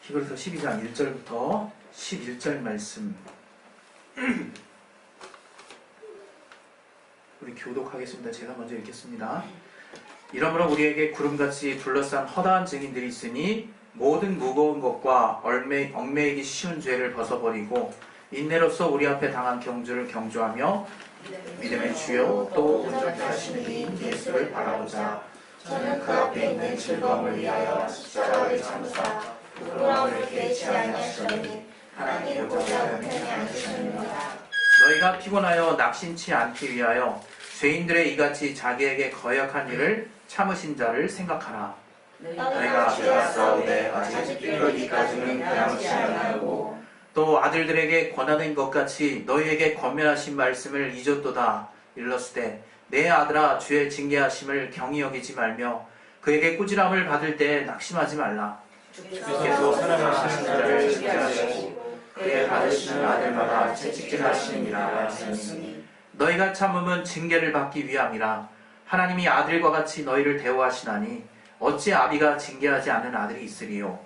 히브리서 12장 1절부터 11절 말씀 우리 교독하겠습니다. 제가 먼저 읽겠습니다. 이러므로 우리에게 구름같이 둘러싼 허다한 증인들이 있으니 모든 무거운 것과 얽매이기 쉬운 죄를 벗어버리고 인내로서 우리 앞에 당한 경주를 경주하며 믿음의 주요 또 온전케 하시는 이인 예수를 바라보자. 저는 그 앞에 있는 즐거움을 위하여 십자가를 참으사 부끄러움을 개의치 아니하시더니 하나님을 보자 은혜에 앉으셨느니라. 너희가 피곤하여 낙심치 않기 위하여 죄인들의 이같이 자기에게 거역한 일을 참으신 자를 생각하라. 너희가 죄가 싸우되 아직 이르기까지는 변함치 아니하고 또 아들들에게 권하는 것 같이 너희에게 권면하신 말씀을 잊었도다. 일렀으되 내 아들아 주의 징계하심을 경히 여기지 말며 그에게 꾸지람을 받을 때 낙심하지 말라. 주께서 사랑하시는 자를 징계하시고 그의 받으시는 아들마다 채찍질하시느니라 하셨으니 너희가 참음은 징계를 받기 위함이라. 하나님이 아들과 같이 너희를 대우하시나니 어찌 아비가 징계하지 않은 아들이 있으리요.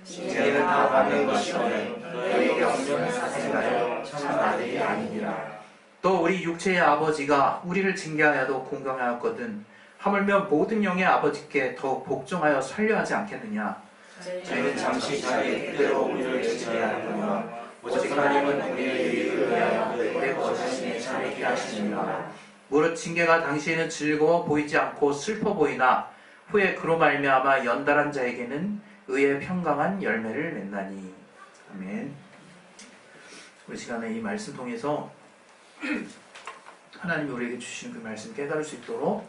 징계는 다 받는 것이거늘 너희에게 없는 사생하여 참 아들이 아니니라. 또 우리 육체의 아버지가 우리를 징계하여도 공경하였거든 하물며 모든 영의 아버지께 더욱 복종하여 살려하지 않겠느냐. 저희는 잠시 자기 뜻대로 우리를 징계하였거니와 오직 하나님은 우리의 유익을 위하여 그의 거룩하심에 참이게 하시느니라. 무릇 징계가 당시에는 즐거워 보이지 않고 슬퍼 보이나 후에 그로 말미암아 연달한 자에게는 의의 평강한 열매를 맺나니. 아멘. 우리 시간에 이 말씀 통해서 하나님이 우리에게 주신 그 말씀 깨달을 수 있도록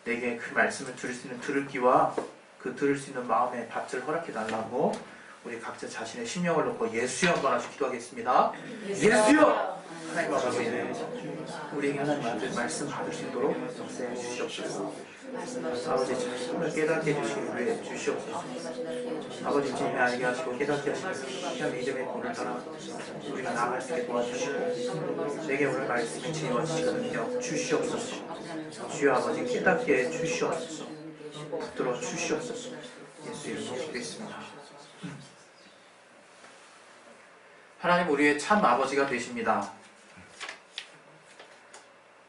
내게 그 말씀을 들을 수 있는 들을 귀와 그 들을 수 있는 마음의 밭을 허락해 달라고 우리 각자 자신의 심령을 놓고 예수여 한번 하시 기도하겠습니다. 예수여! 하나님 아버지, 우리에게 하나님의 말씀 받을 수 있도록 역사해 주시옵소서. 아버지, 참을 깨닫게 해주시기 위해 주시옵소서. 아버지, 주님이 알게 하시고 깨닫게 하시고 귀한 믿음의 본을 따라 우리가 나아갈 수 있게 도와주시고 내게 오늘 말씀의 지혜와 지식과 능력 주시옵소서. 주여 아버지, 깨닫게 해 주시옵소서. 붙들어 주시옵소서. 예수 이름으로 기도했습니다. 하나님 우리의 참 아버지가 되십니다.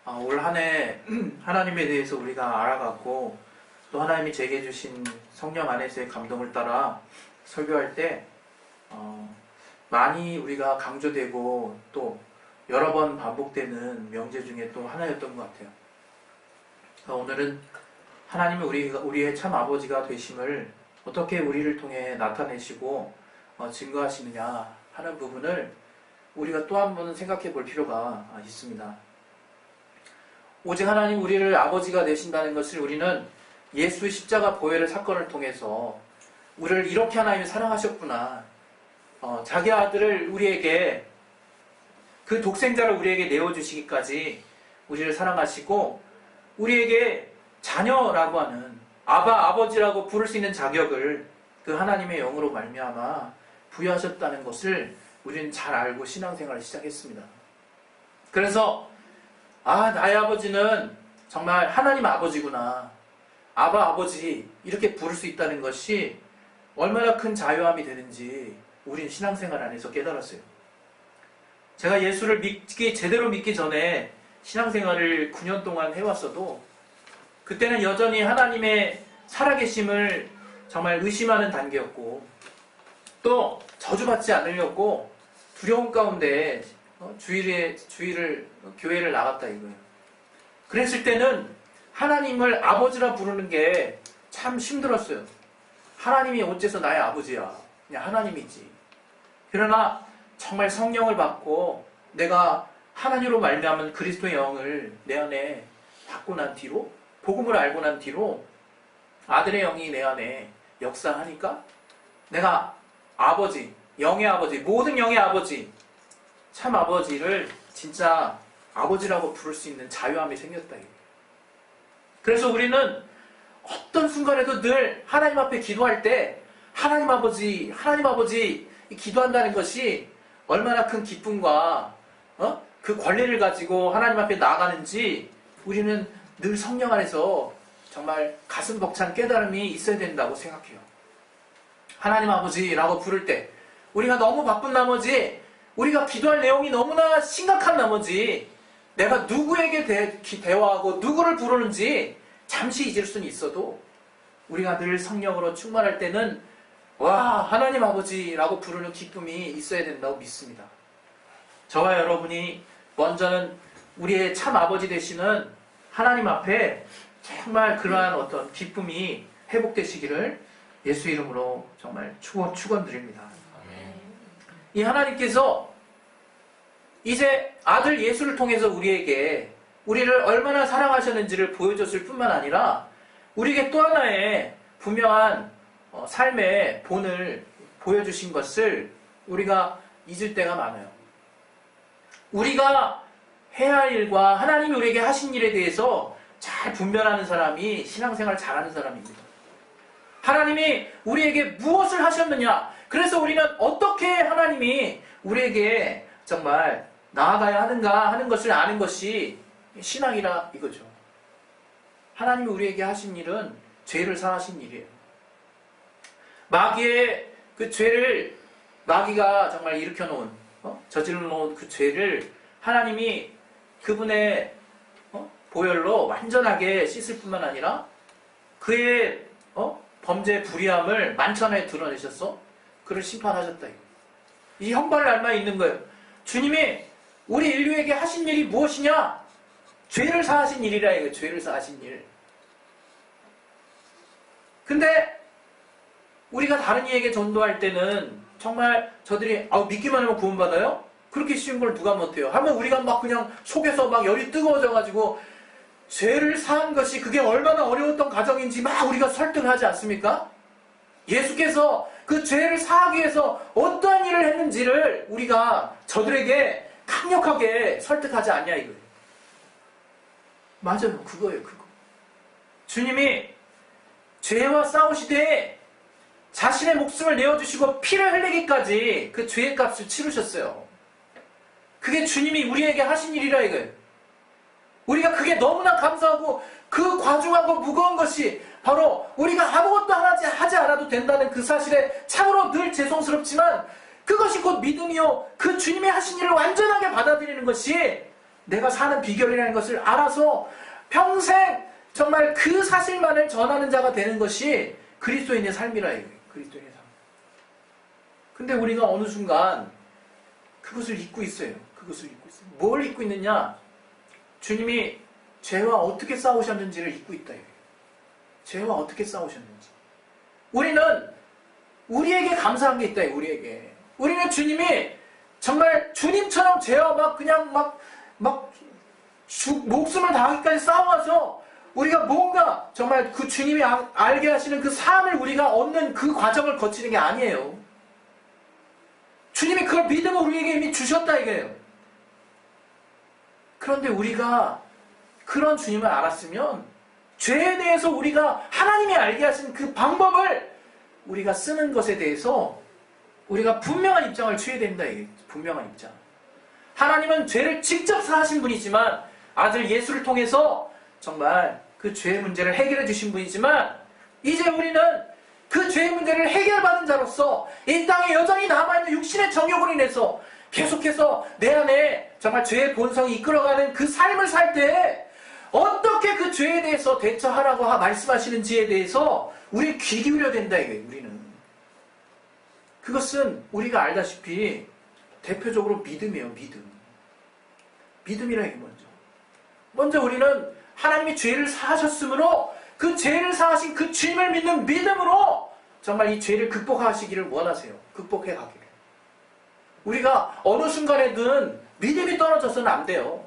올 한 해 하나님에 대해서 우리가 알아갔고 또 하나님이 제게 주신 성령 안에서의 감동을 따라 설교할 때 많이 우리가 강조되고 또 여러 번 반복되는 명제 중에 또 하나였던 것 같아요. 오늘은 하나님이 우리의 참 아버지가 되심을 어떻게 우리를 통해 나타내시고 증거하시느냐 하는 부분을 우리가 또 한 번 생각해 볼 필요가 있습니다. 오직 하나님 우리를 아버지가 되신다는 것을 우리는 예수의 십자가 보혈의 사건을 통해서 우리를 이렇게 하나님이 사랑하셨구나. 자기 아들을 우리에게 그 독생자를 우리에게 내어주시기까지 우리를 사랑하시고 우리에게 자녀라고 하는 아버지라고 부를 수 있는 자격을 그 하나님의 영으로 말미암아 부여하셨다는 것을 우리는 잘 알고 신앙생활을 시작했습니다. 그래서 나의 아버지는 정말 하나님 아버지구나. 아버지 이렇게 부를 수 있다는 것이 얼마나 큰 자유함이 되는지 우린 신앙생활 안에서 깨달았어요. 제가 예수를 제대로 믿기 전에 신앙생활을 9년 동안 해왔어도 그때는 여전히 하나님의 살아계심을 정말 의심하는 단계였고 또 저주받지 않으려고 두려움 가운데 교회를 나갔다 이거예요. 그랬을 때는 하나님을 아버지라 부르는 게 참 힘들었어요. 하나님이 어째서 나의 아버지야. 그냥 하나님이지. 그러나 정말 성령을 받고 내가 하나님으로 말미암은 그리스도의 영을 내 안에 받고 난 뒤로 복음을 알고 난 뒤로 아들의 영이 내 안에 역사하니까 내가 아버지, 영의 아버지, 모든 영의 아버지, 참 아버지를 진짜 아버지라고 부를 수 있는 자유함이 생겼다. 그래서 우리는 어떤 순간에도 늘 하나님 앞에 기도할 때 하나님 아버지 기도한다는 것이 얼마나 큰 기쁨과 그 권리를 가지고 하나님 앞에 나아가는지 우리는 늘 성령 안에서 정말 가슴 벅찬 깨달음이 있어야 된다고 생각해요. 하나님 아버지라고 부를 때 우리가 너무 바쁜 나머지 우리가 기도할 내용이 너무나 심각한 나머지 내가 누구에게 대화하고 누구를 부르는지 잠시 잊을 수는 있어도 우리가 늘 성령으로 충만할 때는 와 하나님 아버지라고 부르는 기쁨이 있어야 된다고 믿습니다. 저와 여러분이 먼저는 우리의 참 아버지 되시는 하나님 앞에 정말 그러한 어떤 기쁨이 회복되시기를 예수 이름으로 정말 축원드립니다. 이 하나님께서 이제 아들 예수를 통해서 우리에게 우리를 얼마나 사랑하셨는지를 보여줬을 뿐만 아니라 우리에게 또 하나의 분명한 삶의 본을 보여주신 것을 우리가 잊을 때가 많아요. 우리가 해야 할 일과 하나님이 우리에게 하신 일에 대해서 잘 분별하는 사람이 신앙생활 잘하는 사람입니다. 하나님이 우리에게 무엇을 하셨느냐, 그래서 우리는 어떻게 하나님이 우리에게 정말 나아가야 하는가 하는 것을 아는 것이 신앙이라 이거죠. 하나님이 우리에게 하신 일은 죄를 사하신 일이에요. 마귀의 그 죄를 마귀가 정말 일으켜 놓은 저질러 놓은 그 죄를 하나님이 그분의 보혈로 완전하게 씻을 뿐만 아니라 그의 범죄의 불의함을 만천하에 드러내셨어. 그를 심판하셨다. 이 형벌 날만 있는 거예요. 주님이 우리 인류에게 하신 일이 무엇이냐? 죄를 사하신 일이라 이거예요. 죄를 사하신 일. 근데 우리가 다른 이에게 전도할 때는 정말 저들이 믿기만 하면 구원받아요? 그렇게 쉬운 걸 누가 못해요? 하면 우리가 막 그냥 속에서 막 열이 뜨거워져가지고 죄를 사한 것이 그게 얼마나 어려웠던 과정인지 막 우리가 설득을 하지 않습니까? 예수께서 그 죄를 사하기 위해서 어떠한 일을 했는지를 우리가 저들에게 강력하게 설득하지 않냐 이거예요. 맞아요. 그거예요. 그거. 주님이 죄와 싸우시되 자신의 목숨을 내어주시고 피를 흘리기까지 그 죄의 값을 치르셨어요. 그게 주님이 우리에게 하신 일이라 이거예요. 우리가 그게 너무나 감사하고 그 과중하고 무거운 것이 바로 우리가 아무것도 하지 않아도 된다는 그 사실에 참으로 늘 죄송스럽지만 그것이 곧 믿음이요. 그 주님이 하신 일을 완전하게 받아들이는 것이 내가 사는 비결이라는 것을 알아서 평생 정말 그 사실만을 전하는 자가 되는 것이 그리스도인의 삶이라 이거예요. 그리스도인의 삶. 근데 우리가 어느 순간 그것을 잊고 있어요. 그것을 잊고 있어요. 뭘 잊고 있느냐? 주님이 죄와 어떻게 싸우셨는지를 잊고 있다. 이거예요. 죄와 어떻게 싸우셨는지. 우리는 우리에게 감사한 게 있다. 우리에게. 우리는 주님이 정말 주님처럼 죄와 목숨을 다하기까지 싸워서 우리가 뭔가 정말 그 주님이 알게 하시는 그 사함을 우리가 얻는 그 과정을 거치는 게 아니에요. 주님이 그걸 믿음을 우리에게 이미 주셨다 이거예요. 그런데 우리가 그런 주님을 알았으면 죄에 대해서 우리가 하나님이 알게 하신 그 방법을 우리가 쓰는 것에 대해서 우리가 분명한 입장을 취해야 된다 이거예요. 분명한 입장. 하나님은 죄를 직접 사하신 분이지만 아들 예수를 통해서 정말 그 죄의 문제를 해결해 주신 분이지만 이제 우리는 그 죄의 문제를 해결받은 자로서 이 땅에 여전히 남아있는 육신의 정욕으로 인해서 계속해서 내 안에 정말 죄의 본성이 이끌어가는 그 삶을 살 때 어떻게 그 죄에 대해서 대처하라고 말씀하시는지에 대해서 우리 귀 기울여야 된다 이거예요. 우리는. 그것은 우리가 알다시피 대표적으로 믿음이에요. 믿음. 믿음이라는 게 먼저 우리는 하나님이 죄를 사하셨으므로 그 죄를 사하신 그 주님을 믿는 믿음으로 정말 이 죄를 극복하시기를 원하세요. 극복해 가기를. 우리가 어느 순간에든 믿음이 떨어져서는 안 돼요.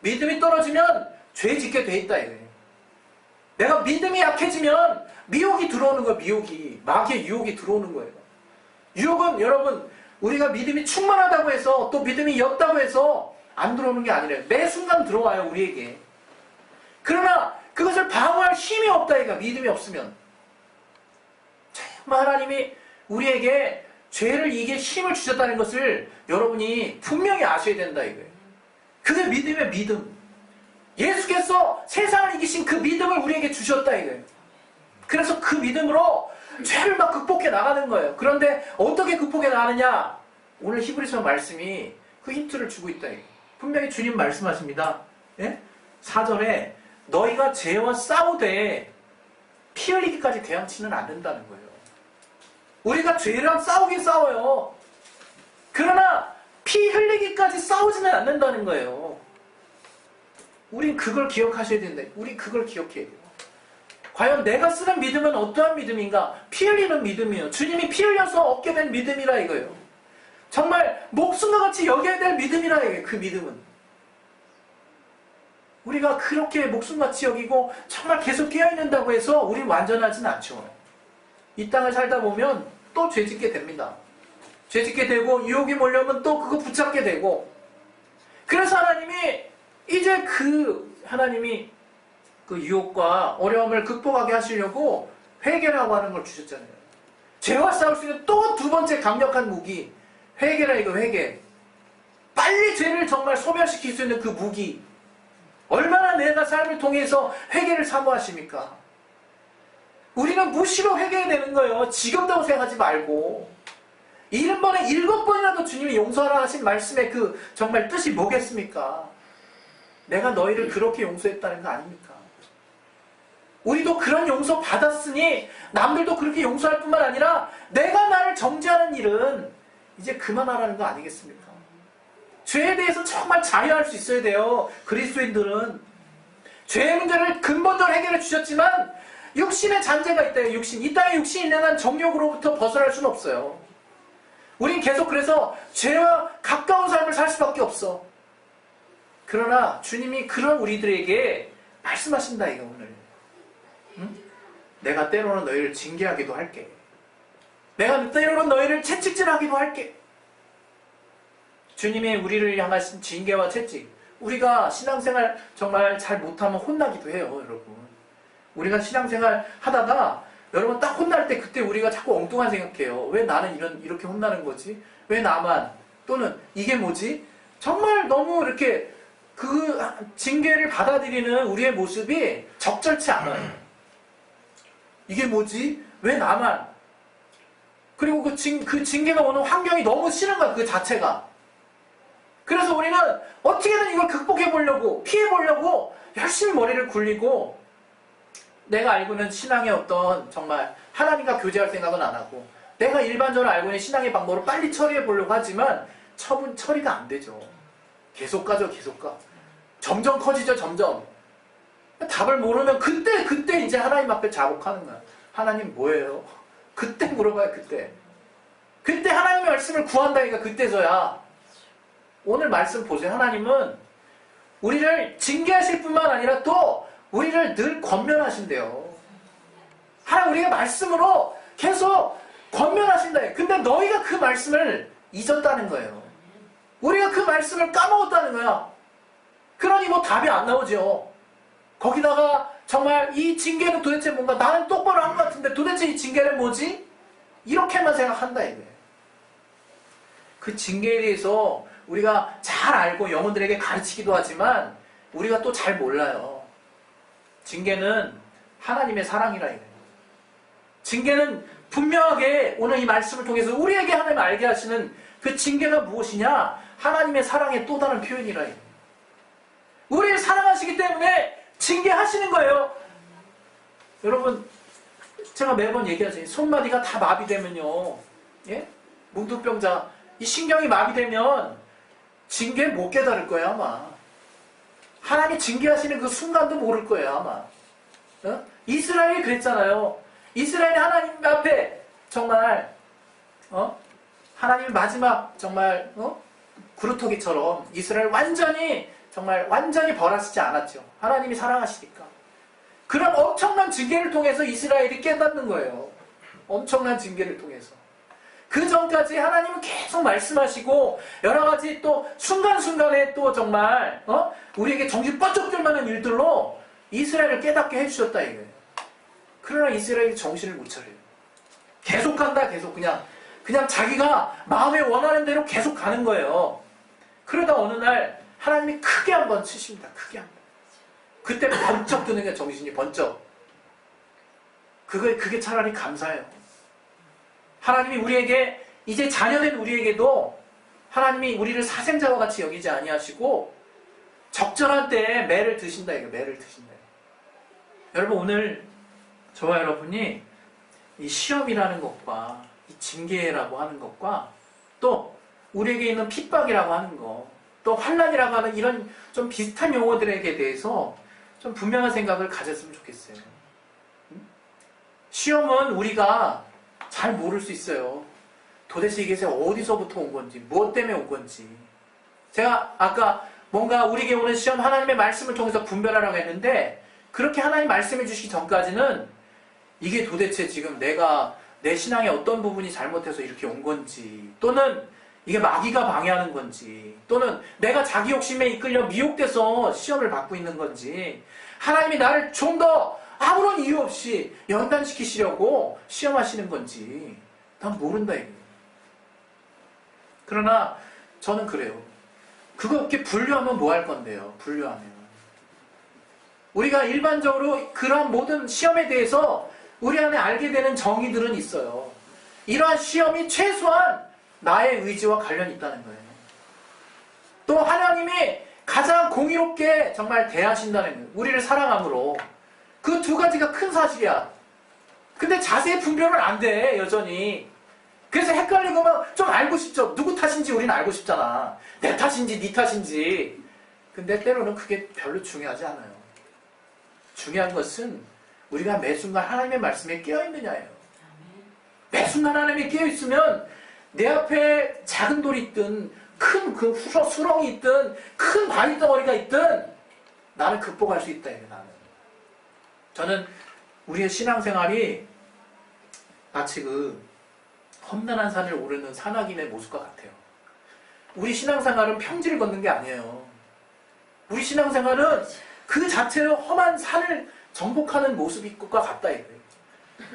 믿음이 떨어지면 죄 짓게 돼 있다 이거예요. 내가 믿음이 약해지면 미혹이 들어오는 거예요. 미혹이. 마귀의 유혹이 들어오는 거예요. 유혹은 여러분 우리가 믿음이 충만하다고 해서 또 믿음이 옅다고 해서 안 들어오는 게 아니라요. 매 순간 들어와요. 우리에게. 그러나 그것을 방어할 힘이 없다 이가 믿음이 없으면 정말 하나님이 우리에게 죄를 이길 힘을 주셨다는 것을 여러분이 분명히 아셔야 된다 이거예요. 그게 믿음의 믿음. 예수께서 세상을 이기신 그 믿음을 우리에게 주셨다 이거예요. 그래서 그 믿음으로 죄를 막 극복해 나가는 거예요. 그런데 어떻게 극복해 나가느냐? 오늘 히브리서 말씀이 그 힌트를 주고 있다. 분명히 주님 말씀하십니다. 예? 4절에 너희가 죄와 싸우되 피 흘리기까지 대항치는 않는다는 거예요. 우리가 죄랑 싸우긴 싸워요. 그러나 피 흘리기까지 싸우지는 않는다는 거예요. 우린 그걸 기억하셔야 된다. 우린 그걸 기억해야 돼요. 과연 내가 쓰는 믿음은 어떠한 믿음인가? 피 흘리는 믿음이에요. 주님이 피 흘려서 얻게 된 믿음이라 이거예요. 정말 목숨과 같이 여겨야 될 믿음이라 이거예요. 그 믿음은. 우리가 그렇게 목숨같이 여기고 정말 계속 깨어있는다고 해서 우린 완전하진 않죠. 이 땅을 살다 보면 또 죄짓게 됩니다. 죄짓게 되고 유혹이 몰려오면 또 그거 붙잡게 되고, 그래서 하나님이 이제 하나님이 그 유혹과 어려움을 극복하게 하시려고 회개라고 하는 걸 주셨잖아요. 죄와 싸울 수 있는 또 두 번째 강력한 무기, 회개라 이거. 회개. 빨리 죄를 정말 소멸시킬 수 있는 그 무기. 얼마나 내가 삶을 통해서 회개를 사모하십니까? 우리는 무시로 회개해야 되는 거예요. 지겹다고 생각하지 말고. 70번에 7번이라도 주님이 용서하라 하신 말씀의 그 정말 뜻이 뭐겠습니까? 내가 너희를 그렇게 용서했다는 거 아닙니까? 우리도 그런 용서 받았으니 남들도 그렇게 용서할 뿐만 아니라 내가 나를 정죄하는 일은 이제 그만하라는 거 아니겠습니까? 죄에 대해서 정말 자유할 수 있어야 돼요. 그리스도인들은 죄의 문제를 근본적으로 해결해 주셨지만 육신의 잔재가 있다. 육신. 이 땅에 육신이 있는 한 정욕으로부터 벗어날 수는 없어요. 우린 계속 그래서 죄와 가까운 삶을 살 수밖에 없어. 그러나 주님이 그런 우리들에게 말씀하신다 이거 오늘. 응? 내가 때로는 너희를 징계하기도 할게. 내가 때로는 너희를 채찍질하기도 할게. 주님의 우리를 향하신 징계와 채찍. 우리가 신앙생활 정말 잘 못하면 혼나기도 해요, 여러분. 우리가 신앙생활 하다가 여러분 딱 혼날 때 그때 우리가 자꾸 엉뚱한 생각해요. 왜 나는 이렇게 혼나는 거지? 왜 나만? 또는 이게 뭐지? 정말 너무 이렇게 그 징계를 받아들이는 우리의 모습이 적절치 않아요. 이게 뭐지? 왜 나만? 그리고 그 징계가 오는 환경이 너무 싫은 거야, 그 자체가. 그래서 우리는 어떻게든 이걸 극복해 보려고, 피해 보려고 열심히 머리를 굴리고, 내가 알고 있는 신앙의 어떤 정말 하나님과 교제할 생각은 안 하고, 내가 일반적으로 알고 있는 신앙의 방법으로 빨리 처리해 보려고 하지만 처리가 안 되죠. 계속 가죠, 계속 가. 점점 커지죠, 점점. 답을 모르면 그때 이제 하나님 앞에 자복하는 거야. 하나님 뭐예요? 그때 물어봐요, 그때. 그때 하나님의 말씀을 구한다니까, 그때서야. 오늘 말씀 보세요. 하나님은 우리를 징계하실 뿐만 아니라 또 우리를 늘 권면하신대요. 하나님 우리가 말씀으로 계속 권면하신다. 근데 너희가 그 말씀을 잊었다는 거예요. 우리가 그 말씀을 까먹었다는 거야. 그러니 뭐 답이 안 나오죠. 거기다가 정말 이 징계는 도대체 뭔가, 나는 똑바로 한 것 같은데 도대체 이 징계는 뭐지? 이렇게만 생각한다 이거예요. 그 징계에 대해서 우리가 잘 알고 영혼들에게 가르치기도 하지만 우리가 또 잘 몰라요. 징계는 하나님의 사랑이라 이거예요. 징계는 분명하게 오늘 이 말씀을 통해서 우리에게 하나님 알게 하시는 그 징계가 무엇이냐? 하나님의 사랑의 또 다른 표현이라 이거예요. 우리를 사랑하시기 때문에 징계하시는 거예요. 여러분, 제가 매번 얘기하죠. 손마디가 다 마비되면요, 예? 뭉툭병자, 이 신경이 마비되면 징계 못 깨달을 거예요, 아마. 하나님이 징계하시는 그 순간도 모를 거예요, 아마. 어? 이스라엘이 그랬잖아요. 이스라엘이 하나님 앞에 정말 하나님의 마지막 정말 구루토기처럼 이스라엘 완전히 벌하시지 않았죠. 하나님이 사랑하시니까. 그런 엄청난 징계를 통해서 이스라엘이 깨닫는 거예요. 엄청난 징계를 통해서. 그 전까지 하나님은 계속 말씀하시고 여러 가지 또 순간순간에 또 정말 우리에게 정신 번쩍 들 만한 일들로 이스라엘을 깨닫게 해주셨다 이거예요. 그러나 이스라엘이 정신을 못 차려요. 계속한다, 계속 그냥 자기가 마음에 원하는 대로 계속 가는 거예요. 그러다 어느 날 하나님이 크게 한번 치십니다. 크게 한번. 그때 번쩍 드는 게 정신이 번쩍. 그게 차라리 감사해요. 하나님이 우리에게 이제 자녀된 우리에게도 하나님이 우리를 사생자와 같이 여기지 아니하시고 적절한 때에 매를 드신다 이거 매를 드신다. 여러분 오늘 저와 여러분이 이 시험이라는 것과 이 징계라고 하는 것과 또 우리에게 있는 핍박이라고 하는 것, 또 환난이라고 하는 이런 좀 비슷한 용어들에게 대해서 좀 분명한 생각을 가졌으면 좋겠어요. 시험은 우리가 잘 모를 수 있어요. 도대체 이게 어디서부터 온 건지, 무엇 때문에 온 건지. 제가 아까 뭔가 우리에게 오는 시험 하나님의 말씀을 통해서 분별하라고 했는데 그렇게 하나님 말씀해 주시기 전까지는 이게 도대체 지금 내가 내 신앙의 어떤 부분이 잘못해서 이렇게 온 건지, 또는 이게 마귀가 방해하는 건지, 또는 내가 자기 욕심에 이끌려 미혹돼서 시험을 받고 있는 건지, 하나님이 나를 좀 더 아무런 이유 없이 연단시키시려고 시험하시는 건지 난 모른다 이거예요. 그러나 저는 그래요. 그거 이렇게 분류하면 뭐 할 건데요? 분류하면 우리가 일반적으로 그러한 모든 시험에 대해서 우리 안에 알게 되는 정의들은 있어요. 이러한 시험이 최소한 나의 의지와 관련이 있다는 거예요. 또 하나님이 가장 공의롭게 정말 대하신다는 거예요. 우리를 사랑함으로. 그 두 가지가 큰 사실이야. 근데 자세히 분별은 안 돼, 여전히. 그래서 헷갈리고 막 좀 알고 싶죠. 누구 탓인지 우리는 알고 싶잖아. 내 탓인지 네 탓인지. 근데 때로는 그게 별로 중요하지 않아요. 중요한 것은 우리가 매 순간 하나님의 말씀에 깨어있느냐예요. 매 순간 하나님에 깨어있으면 내 앞에 작은 돌이 있든 큰 그 수렁이 있든 큰 바위 덩어리가 있든 나는 극복할 수 있다. 나는. 저는 우리의 신앙생활이 마치 그 험난한 산을 오르는 산악인의 모습과 같아요. 우리 신앙생활은 평지를 걷는 게 아니에요. 우리 신앙생활은 그 자체로 험한 산을 정복하는 모습일 것과 같다 이거예요.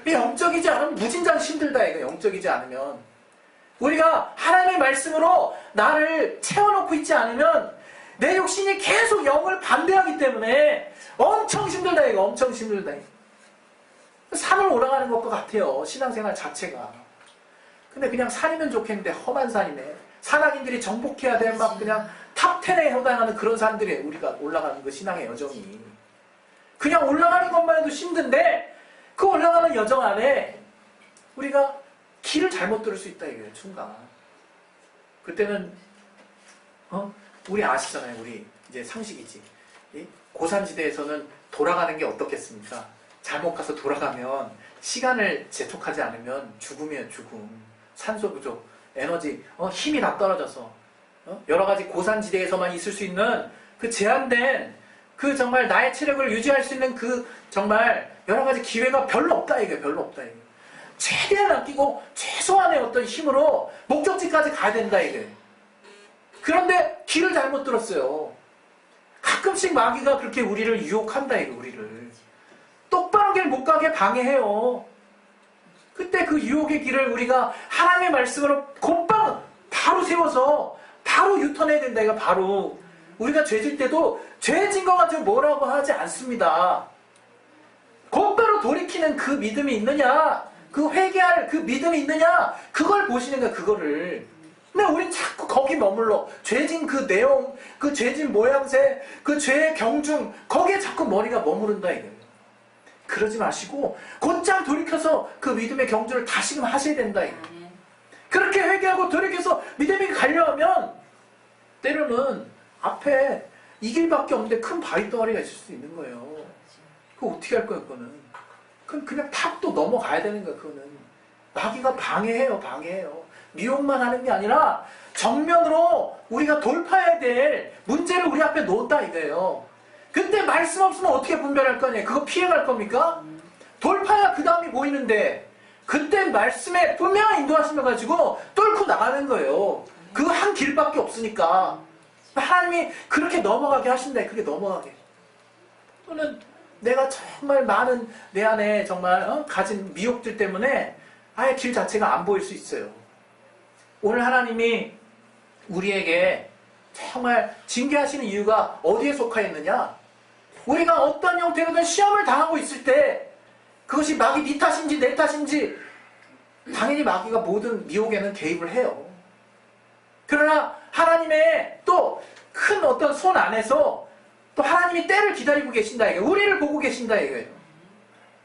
영적이지 않으면 무진장 힘들다 이거예요. 영적이지 않으면. 우리가 하나님의 말씀으로 나를 채워놓고 있지 않으면 내 욕심이 계속 영을 반대하기 때문에 엄청 힘들다 이거. 엄청 힘들다 이거. 산을 올라가는 것과 같아요. 신앙생활 자체가. 근데 그냥 산이면 좋겠는데 험한 산이네. 산악인들이 정복해야 될 막 그냥 탑 10에 해당하는 그런 산들에 우리가 올라가는 그 신앙의 여정이. 그냥 올라가는 것만 해도 힘든데 그 올라가는 여정 안에 우리가 길을 잘못 들을 수 있다 이거예요. 순간. 그때는 우리 아시잖아요. 우리 이제 상식이지. 고산지대에서는 돌아가는 게 어떻겠습니까? 잘못 가서 돌아가면 시간을 재촉하지 않으면 죽음이에요. 죽음. 산소 부족, 에너지, 힘이 다 떨어져서 여러 가지 고산지대에서만 있을 수 있는 그 제한된 그 정말 나의 체력을 유지할 수 있는 그 정말 여러 가지 기회가 별로 없다 이거예요. 별로 없다 이거예요. 최대한 아끼고 최소한의 어떤 힘으로 목적지까지 가야 된다 이거예요. 그런데 길을 잘못 들었어요. 가끔씩 마귀가 그렇게 우리를 유혹한다 이거 우리를. 똑바른 길 못 가게 방해해요. 그때 그 유혹의 길을 우리가 하나님의 말씀으로 곧바로 바로 세워서 바로 유턴해야 된다 이거 바로. 우리가 죄질 때도 죄진 것 가지고 뭐라고 하지 않습니다. 곧바로 돌이키는 그 믿음이 있느냐, 그 회개할 그 믿음이 있느냐, 그걸 보시는 거야 그거를. 근데 우린 자꾸 거기 머물러. 죄진 그 내용, 그 죄진 모양새, 그 죄의 경중, 거기에 자꾸 머리가 머무른다 이거예요. 그러지 마시고 곧장 돌이켜서 그 믿음의 경주를 다시금 하셔야 된다 이거예요. 그렇게 회개하고 돌이켜서 믿음이 가려하면 때로는 앞에 이 길밖에 없는데 큰 바위 덩어리가 있을 수 있는 거예요. 그거 어떻게 할 거야 그거는. 그건 그냥 탁 또 넘어가야 되는 거야 그거는. 마귀가 방해해요. 미혹만 하는 게 아니라 정면으로 우리가 돌파해야 될 문제를 우리 앞에 놓았다 이거예요. 근데 말씀 없으면 어떻게 분별할 거냐? 그거 피해갈 겁니까? 돌파야 그 다음이 보이는데 그때 말씀에 분명히 인도하시면 가지고 뚫고 나가는 거예요. 그 한 길밖에 없으니까. 하나님이 그렇게 넘어가게 하신다. 그렇게 넘어가게. 또는 내가 정말 많은 내 안에 정말 가진 미혹들 때문에 아예 길 자체가 안 보일 수 있어요. 오늘 하나님이 우리에게 정말 징계하시는 이유가 어디에 속하여 있느냐? 우리가 어떤 형태로든 시험을 당하고 있을 때 그것이 마귀 네 탓인지 내 탓인지 당연히 마귀가 모든 미혹에는 개입을 해요. 그러나 하나님의 또 큰 어떤 손 안에서 또 하나님이 때를 기다리고 계신다 이거예요. 우리를 보고 계신다 이거예요.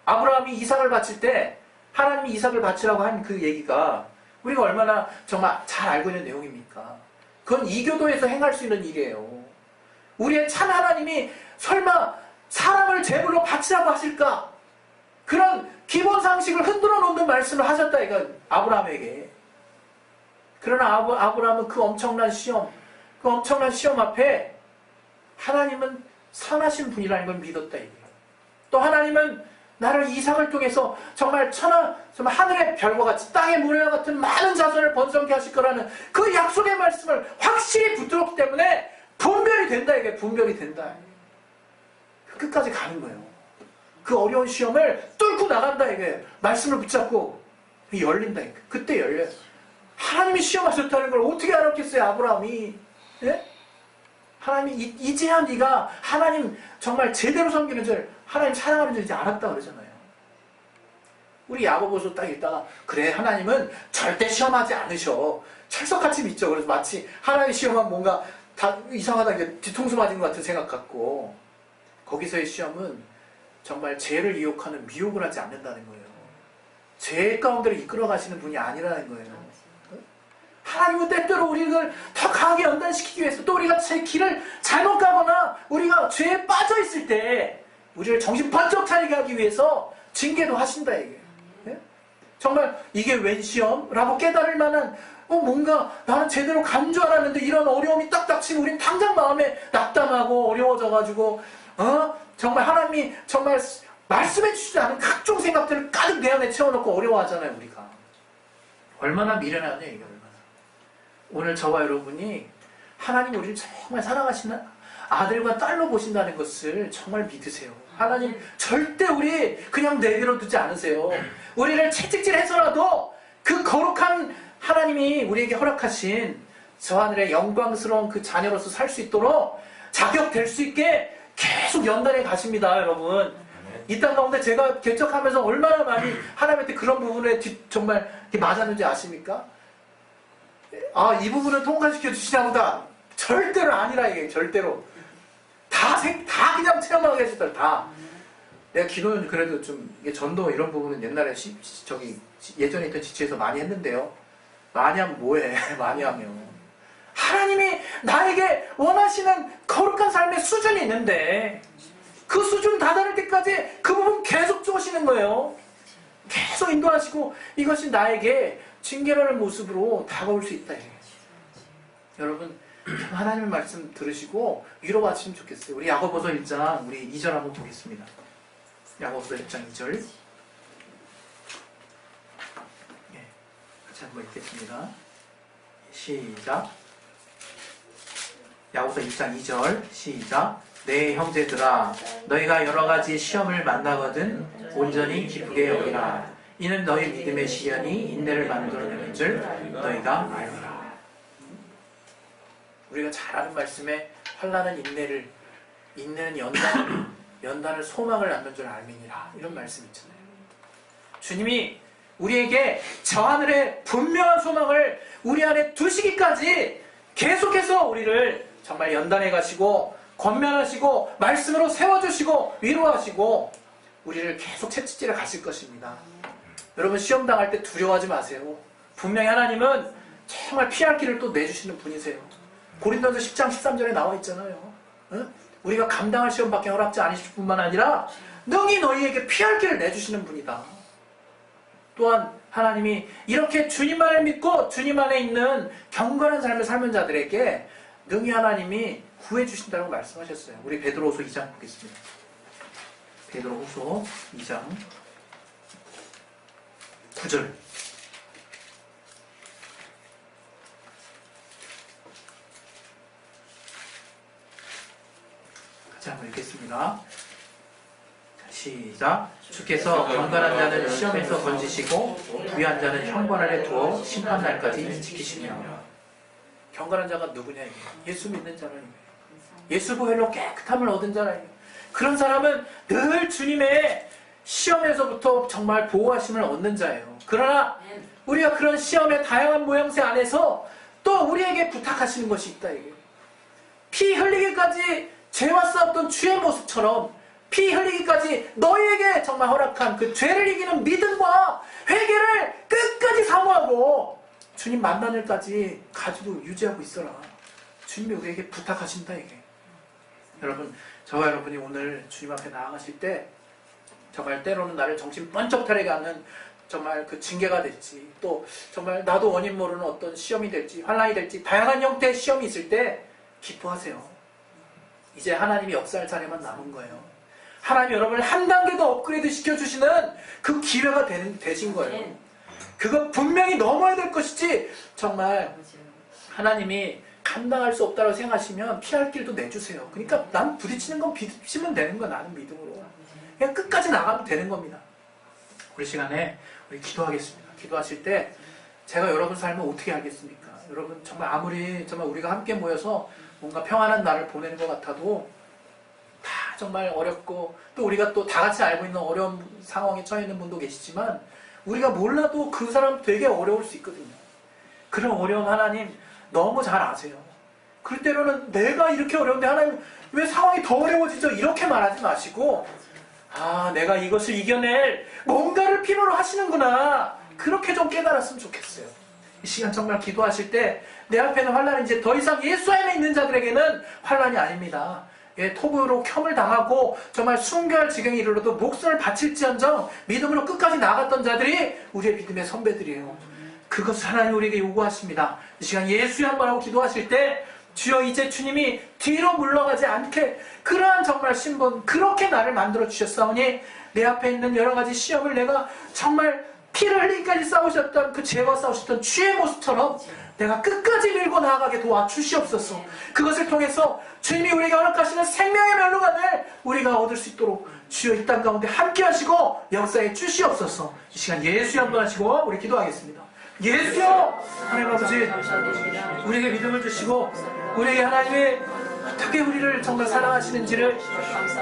아브라함이 이삭을 바칠 때 하나님이 이삭을 바치라고 한 그 얘기가 우리가 얼마나 정말 잘 알고 있는 내용입니까? 그건 이교도에서 행할 수 있는 일이에요. 우리의 참 하나님이 설마 사람을 제물로 바치라고 하실까? 그런 기본 상식을 흔들어 놓는 말씀을 하셨다 이거 아브라함에게. 그러나 아브라함은 그 엄청난 시험 앞에 하나님은 선하신 분이라는 걸 믿었다 이거예요. 또 하나님은 나를 이삭을 통해서 정말 정말 하늘의 별과 같이 땅의 모래와 같은 많은 자손을 번성케 하실 거라는 그 약속의 말씀을 확실히 붙들었기 때문에 분별이 된다 이게 분별이 된다. 끝까지 가는 거예요. 그 어려운 시험을 뚫고 나간다 이게 말씀을 붙잡고 열린다 이게. 그때 열려요. 하나님이 시험하셨다는 걸 어떻게 알았겠어요 아브라함이. 예? 하나님이 이제야 네가 하나님 정말 제대로 섬기는 줄 하나님 사랑하는 줄 이제 알았다 그러잖아요. 우리 야고보서 딱 읽다가 그래 하나님은 절대 시험하지 않으셔. 철석같이 믿죠. 그래서 마치 하나님 시험하면 뭔가 다 이상하다 이게 뒤통수 맞은 것 같은 생각 같고 거기서의 시험은 정말 죄를 유혹하는 미혹을 하지 않는다는 거예요. 죄 가운데로 이끌어 가시는 분이 아니라는 거예요. 하나님은 때때로 우리를 더 강하게 연단시키기 위해서 또 우리가 제 길을 잘못 가거나 우리가 죄에 빠져 있을 때 우리를 정신 번쩍 차리게 하기 위해서 징계도 하신다 이게. 네? 정말 이게 웬 시험? 라고 깨달을 만한 뭔가 나는 제대로 간 줄 알았는데 이런 어려움이 딱 닥치면 우린 당장 마음에 낙담하고 어려워져가지고 정말 하나님이 정말 말씀해 주시지 않은 각종 생각들을 가득 내 안에 채워놓고 어려워하잖아요 우리가. 얼마나 미련하냐 이게 얼마나. 오늘 저와 여러분이 하나님 우리를 정말 사랑하시는 아들과 딸로 보신다는 것을 정말 믿으세요. 하나님 절대 우리 그냥 내버려 두지 않으세요. 우리를 채찍질해서라도 그 거룩한 하나님이 우리에게 허락하신 저 하늘의 영광스러운 그 자녀로서 살 수 있도록 자격될 수 있게 계속 연단해 가십니다 여러분. 이 땅 가운데 제가 개척하면서 얼마나 많이 하나님한테 그런 부분에 정말 맞았는지 아십니까? 이 부분은 통과시켜 주시나 보다. 절대로 아니라 이게 절대로. 다 그냥 체험하게 해주더라 다. 내가 기도는 그래도 좀 이게 전도 이런 부분은 옛날에 예전에 있던 지체에서 많이 했는데요. 많이 하면 뭐해? 많이 하면 하나님이 나에게 원하시는 거룩한 삶의 수준이 있는데 그 수준 다다를 때까지 그 부분 계속 쪼시는 거예요. 계속 인도하시고 이것이 나에게 징계라는 모습으로 다가올 수 있다. 여러분 하나님의 말씀 들으시고 위로받으시면 좋겠어요. 우리 야고보서 1장 우리 2절 한번 보겠습니다. 야고보서 1장 2절 같이 한번 읽겠습니다. 시작. 야고보서 1장 2절 시작. 내 형제들아 너희가 여러가지 시험을 만나거든 온전히 기쁘게 여기라. 이는 너희 믿음의 시련이 인내를 만들어내는 줄 너희가 알라. 우리가 잘 아는 말씀에 환난은 인내는 연단을 소망을 낳는 줄 알미니라. 이런 말씀 있잖아요. 주님이 우리에게 저 하늘의 분명한 소망을 우리 안에 두시기까지 계속해서 우리를 정말 연단해 가시고 권면하시고 말씀으로 세워주시고 위로하시고 우리를 계속 채찍질해 가실 것입니다. 여러분 시험 당할 때 두려워하지 마세요. 분명히 하나님은 정말 피할 길을 또 내주시는 분이세요. 고린도전서 10장 13절에 나와 있잖아요. 우리가 감당할 시험밖에 허락지 않으실 뿐만 아니라 능히 너희에게 피할 길을 내주시는 분이다. 또한 하나님이 이렇게 주님만을 믿고 주님 안에 있는 경건한 삶을 살는 자들에게 능히 하나님이 구해주신다고 말씀하셨어요. 우리 베드로후서 2장 보겠습니다. 베드로후서 2장 9절 같이 한번 읽겠습니다. 시작. 주께서 경건한 자는 시험에서 건지시고 부유한 자는 형벌 아래 두어 심판날까지 지키시며. 경건한 자가 누구냐? 예수 믿는 자라. 예수 보혈로 깨끗함을 얻은 자라. 그런 사람은 늘 주님의 시험에서부터 정말 보호하심을 얻는 자예요. 그러나 우리가 그런 시험의 다양한 모양새 안에서 또 우리에게 부탁하시는 것이 있다. 이게. 피 흘리기까지 죄와 싸웠던 주의 모습처럼 피 흘리기까지 너희에게 정말 허락한 그 죄를 이기는 믿음과 회개를 끝까지 사모하고 주님 만난 일까지 가지고 유지하고 있어라. 주님이 우리에게 부탁하신다. 이게. 여러분, 저와 여러분이 오늘 주님 앞에 나아가실 때 정말 때로는 나를 정신 번쩍 차리게 하는 정말 그 징계가 될지, 또 정말 나도 원인 모르는 어떤 시험이 될지, 환난이 될지, 다양한 형태의 시험이 있을 때 기뻐하세요. 이제 하나님이 역사할 차례만 남은 거예요. 하나님이 여러분을 한 단계 더 업그레이드 시켜주시는 그 기회가 되신 거예요. 그거 분명히 넘어야 될 것이지, 정말 하나님이 감당할 수 없다고 생각하시면 피할 길도 내주세요. 그러니까 난 부딪히는 건 부딪히면 되는 거야. 나는 믿음으로. 그냥 끝까지 나가면 되는 겁니다. 우리 시간에 우리 기도하겠습니다. 기도하실 때 제가 여러분 삶을 어떻게 알겠습니까? 여러분 정말 아무리 정말 우리가 함께 모여서 뭔가 평안한 날을 보내는 것 같아도 다 정말 어렵고, 또 우리가 또 다 같이 알고 있는 어려운 상황에 처해 있는 분도 계시지만 우리가 몰라도 그 사람 되게 어려울 수 있거든요. 그런 어려운 하나님 너무 잘 아세요. 그럴 때로는 내가 이렇게 어려운데 하나님 왜 상황이 더 어려워지죠? 이렇게 말하지 마시고, 아, 내가 이것을 이겨낼 뭔가를 필요로 하시는구나. 그렇게 좀 깨달았으면 좋겠어요. 이 시간 정말 기도하실 때 내 앞에는 환란이 이제 더 이상 예수 안에 있는 자들에게는 환란이 아닙니다. 예, 톱으로 켬을 당하고 정말 순교할 지경에 이르러도 목숨을 바칠지언정 믿음으로 끝까지 나갔던 자들이 우리의 믿음의 선배들이에요. 그것을 하나님 우리에게 요구하십니다. 이 시간 예수의 한번 하고 기도하실 때 주여 이제 주님이 뒤로 물러가지 않게 그러한 정말 신분, 그렇게 나를 만들어 주셨사오니 내 앞에 있는 여러 가지 시험을 내가 정말 피를 흘리기까지 싸우셨던 그 죄와 싸우셨던 주의 모습처럼 내가 끝까지 밀고 나아가게 도와주시옵소서. 그것을 통해서 주님이 우리에게 허락하시는 생명의 멸류관을 우리가 얻을 수 있도록 주여 이 땅 가운데 함께 하시고 역사에 주시옵소서. 이 시간 예수의 한번 하시고 우리 기도하겠습니다. 예수여, 하나님 아버지, 우리에게 믿음을 주시고 우리에게 하나님의 어떻게 우리를 정말 사랑하시는지를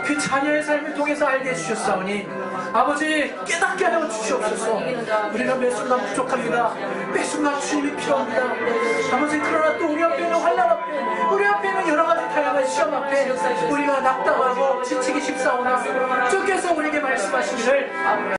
그 자녀의 삶을 통해서 알게 해주셨사오니 아버지 깨닫게 하여 주시옵소서. 우리가 매 순간 부족합니다. 매 순간 주님이 필요합니다. 아버지, 그러나 또 우리 앞에 있는 환난 앞에, 우리 앞에 있는 여러 가지 다양한 시험 앞에 우리가 낙담하고 지치기 쉽사오나 주께서 우리에게 말씀하시기를